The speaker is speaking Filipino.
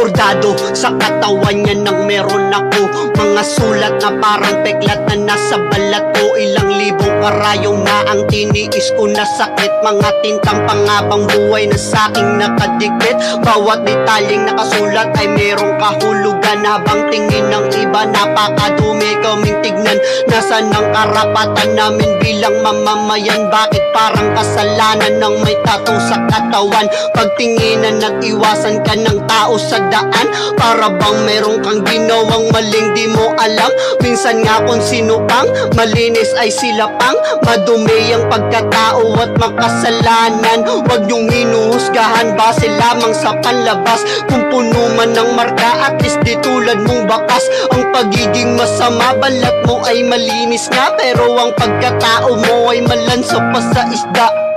bordado sa katawan niya nang meron ako mga sulat na parang peklat na nasa balat ko. Ilang libong karayong na ang tiniis ko na sakit, mga tintang pangabang buhay na saking nakadikit. Bawat detalyeng nakasulat ay merong kahulugan, habang tingin ng iba napakadumi kaming tignan. Nasaan ang karapatan namin bilang mamamayan? Bakit parang kasalanan ng may tattoo sa katawan? Pagtinginan at iwasan ka ng tao sa daan, para bang meron kang ginawang maling di mo alam. Minsan nga kung sino pang malinis ay sila pang madumi ang pagkatao at makasalanan. Huwag niyong hinuhusgahan base lamang sa panlabas. Kung puno man ng marka, at least di tulad mong bakas. Ang pagiging masama, balat mo ay malinis nga, pero ang pagkatao mo ay malansa pa sa isda.